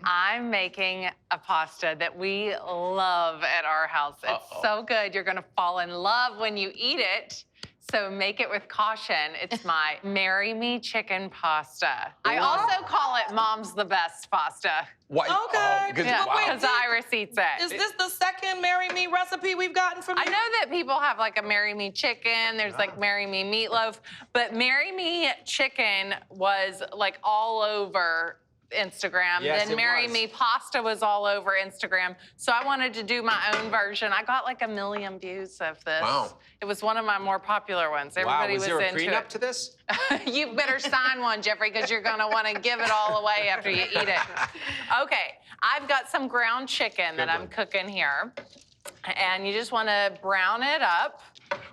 I'm making a pasta that we love at our house. It's so good. You're gonna fall in love when you eat it. So make it with caution. It's my Marry Me chicken pasta. I also call it Mom's the Best pasta. Why? Okay. Because Iris eats it. Is this the second Marry Me recipe we've gotten from you? I know that people have like a Marry Me chicken, there's like Marry Me meatloaf, but Marry Me chicken was like all over Instagram. Yes, Then Marry Me pasta was all over Instagram. So I wanted to do my own version. I got like 1 million views of this. Wow. It was one of my more popular ones. Everybody was there a into prenup it. to this? You better sign one, Jeffrey, because you're going to want to give it all away after you eat it. Okay, I've got some ground chicken that I'm cooking here. And you just want to brown it up.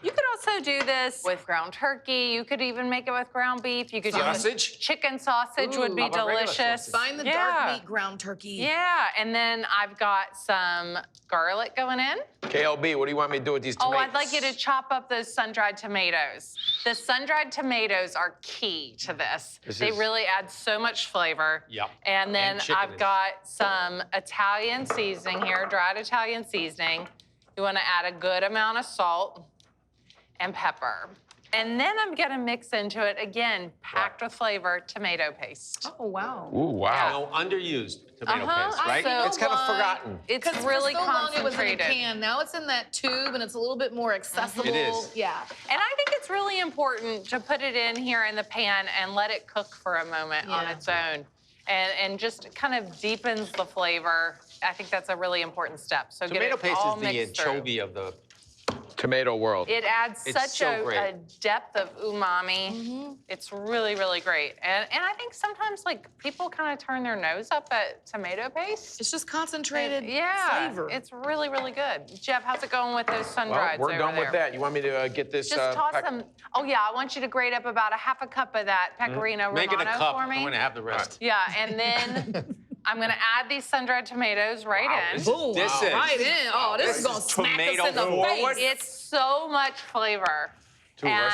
You could also do this with ground turkey. You could even make it with ground beef. You could Sausage? do chicken sausage would be how about regular delicious. sausage? Find the dark meat ground turkey. Yeah, and then I've got some garlic going in. KLB, what do you want me to do with these tomatoes? Oh, I'd like you to chop up those sun-dried tomatoes. The sun-dried tomatoes are key to this. They really add so much flavor. Yep. And then I've got some Italian seasoning here, dried Italian seasoning. You want to add a good amount of salt and pepper. And then I'm gonna mix into it, again, packed with flavor, tomato paste. Oh, wow. Ooh, wow. No, underused tomato paste, right? So It's kind of forgotten. It's Because really for so long it was in a concentrated. can. Now it's in that tube, and it's a little bit more accessible. It is. Yeah. And I think it's really important to put it in here in the pan and let it cook for a moment on its own. And just kind of deepens the flavor. I think that's a really important step. So Tomato get it paste all is the mixed through. anchovy of the... Tomato world. It adds It's such so great. a depth of umami. It's really, really great. And I think sometimes, like, people kind of turn their nose up at tomato paste. It's just concentrated flavor. It's really, really good. Jeff, how's it going with those sun-drieds Well, we're over done there? with that. You want me to get this? Just toss them. Oh, yeah, I want you to grate up about a half a cup of that pecorino Make it a romano cup. for me. I'm going to have the rest. Yeah, and then I'm gonna add these sun-dried tomatoes right in. Boom. This is- right in. Oh, this is gonna smack us in the tomato face. It's so much flavor. And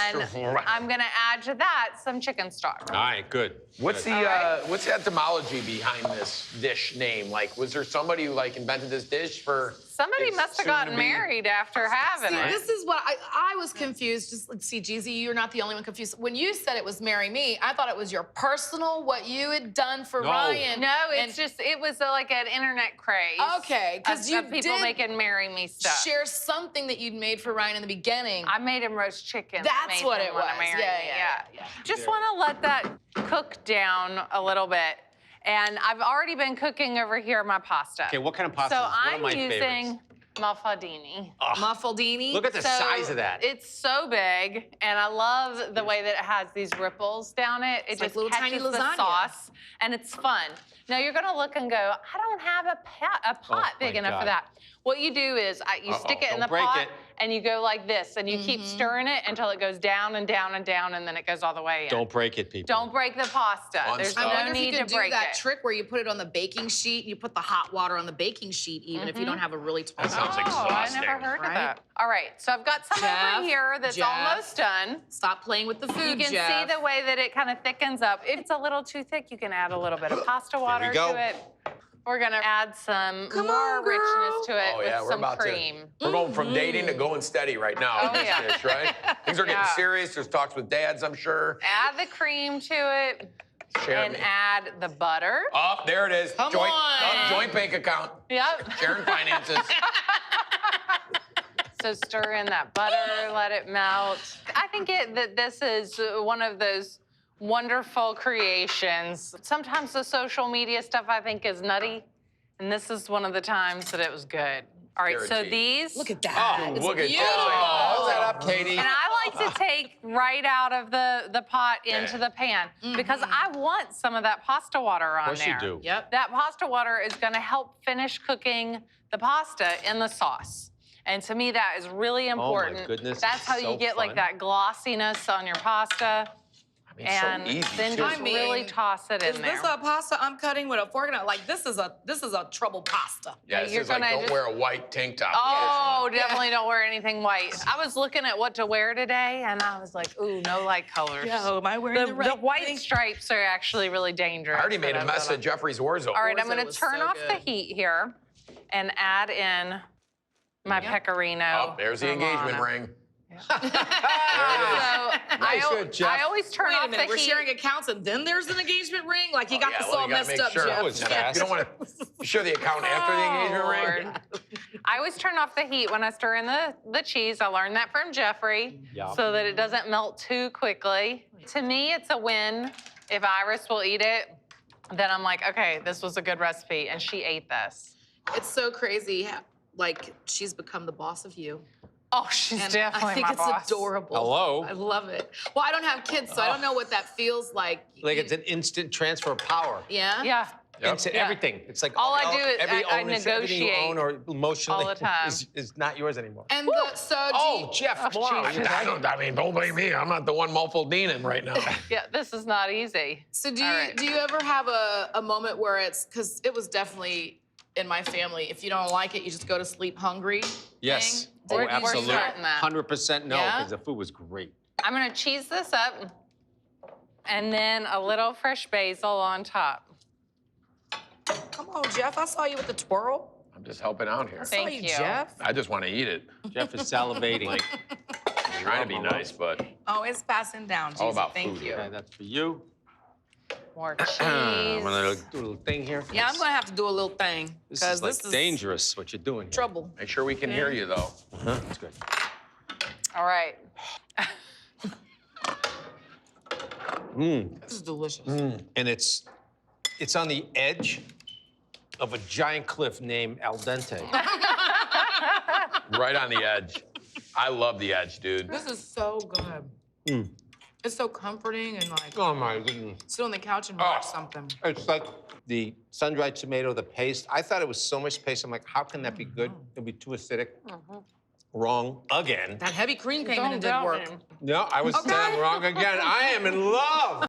I'm gonna add to that some chicken stock. All right, good. What's Good. the what's the etymology behind this dish name? Like, was there somebody who like invented this dish for? Somebody it's must have soon to gotten be- married after having See, it. this is what I was confused. Just let's see, Jeezy, you're not the only one confused. When you said it was Marry Me, I thought it was your personal, what you had done for Ryan. No, it was like an internet craze. Okay, because you of people did making Marry Me stuff. share something that you'd made for Ryan in the beginning. I made him roast chicken. That's made what him it wanna was. marry Yeah, me. yeah. Just want to let that cook down a little bit. And I've already been cooking over here my pasta. Okay, what kind of pasta So is one I'm of my using favorites? Muffaldini. Muffaldini. Look at the size of that. It's so big, and I love the way that it has these ripples down it. It It's like just little catches tiny the lasagna. sauce, and it's fun. Now you're gonna look and go, I don't have a pot big my enough for God. that. What you do is you stick it in Don't the break pot, it. and you go like this, and you keep stirring it until it goes down and down and down, and then it goes all the way in. Don't break it, people. Don't break the pasta. There's stuff. I no wonder if need you to could do break that it. trick where you put it on the baking sheet and you put the hot water on the baking sheet, even if you don't have a really tall. sounds Oh, exhausting. I never heard Right? of that. All right, so I've got some Jeff, over here that's Jeff. almost done. Stop playing with the food, You can Jeff. see the way that it kind of thickens up. If it's a little too thick, you can add a little bit of pasta water go. to it. We're gonna add some more on, girl. richness to it Oh yeah, with we're some about cream. to. We're going from dating to going steady right now. Oh, with this yeah. dish, right? Things are getting Yeah. serious. There's talks with dads, I'm sure. Add the cream to it Share and me. add the butter. Oh, there it is. Come on. joint bank account. Yep. Sharing finances. So stir in that butter, let it melt. I think that this is one of those wonderful creations. Sometimes the social media stuff I think is nutty, and this is one of the times that it was good. All right, so Guaranteed. these. Look at that. Oh, It's look at beautiful. that. Hold that up, Katie. And I like to take right out of the pot into the pan because I want some of that pasta water on Of course there. you do. Yep. That pasta water is gonna help finish cooking the pasta in the sauce. And to me, that is really important. goodness, That's it's how so you get like fun. that glossiness on your pasta. And so easy, then too. just really toss it in Is there. this a pasta I'm cutting with a fork and a, like this is a trouble pasta. Yeah, it you're says like gonna don't just- wear a white tank top. Oh, definitely don't wear anything white. I was looking at what to wear today, and I was like, ooh, no light colors. am I wearing The white stripes are actually really dangerous. I already made but a I'm mess gonna- of Jeffrey's war zone. All right, I'm Orzo gonna was turn so off the good. heat here and add in my pecorino. Oh, there's the engagement Romano. ring. So Nice, good, Jeff. I always turn Wait a off minute, the we're heat. sharing accounts and then there's an engagement ring? Like you got Yeah, this well, all you gotta messed make up, sure. Jeff. That was fast. You don't want to share the account after the engagement Oh, ring. Lord. I always turn off the heat when I stir in the cheese. I learned that from Jeffrey, Yeah. so that it doesn't melt too quickly. To me, it's a win. If Iris will eat it, then I'm like, okay, this was a good recipe, and she ate this. It's so crazy how, like she's become the boss of you. Oh, she's And definitely I think my it's boss. adorable. Hello? I love it. Well, I don't have kids, so I don't know what that feels like. Like it's an instant transfer of power. Yeah? Yeah. Yep. Instant Yeah. everything. It's like All I do is every I ownership, everything you negotiate own or emotionally all the time. is not yours anymore. And the, so do Oh, you- Jeff, Oh, wow. Jesus. I mean, don't blame me. I'm not the one muffled-deaning right now. Yeah, this is not easy. So do All you right. do you ever have a moment where it's because it was definitely in my family. If you don't like it, you just go to sleep hungry. Yes. thing? Oh, Where do you absolutely. start? starting that. 100% no, Yeah? because the food was great. I'm gonna cheese this up, and then a little fresh basil on top. Come on, Jeff. I saw you with the twirl. I'm just helping out here. I Thank saw you, you. Jeff. I just want to eat it. Jeff is salivating. Trying to be nice, but Oh, it's passing down. All Jesus. about Thank food. you. Okay, that's for you. More I'm gonna cheese. do a little thing here. Yeah, I'm gonna have to do a little thing This because is like dangerous what you're doing. Here. trouble. make sure we can hear you, though. Uh-huh. That's good. All right. This is delicious. And it's on the edge of a giant cliff named Al Dente. Right on the edge. I love the edge, dude. This is so good. It's so comforting and like Oh my goodness. sit on the couch and watch Oh. something. It's like the sun-dried tomato, the paste. I thought it was so much paste. I'm like, how can that be good? It'll be too acidic. Wrong again. That heavy cream came in Don't and did doubt work. me. No, I was Okay. wrong again. I am in love.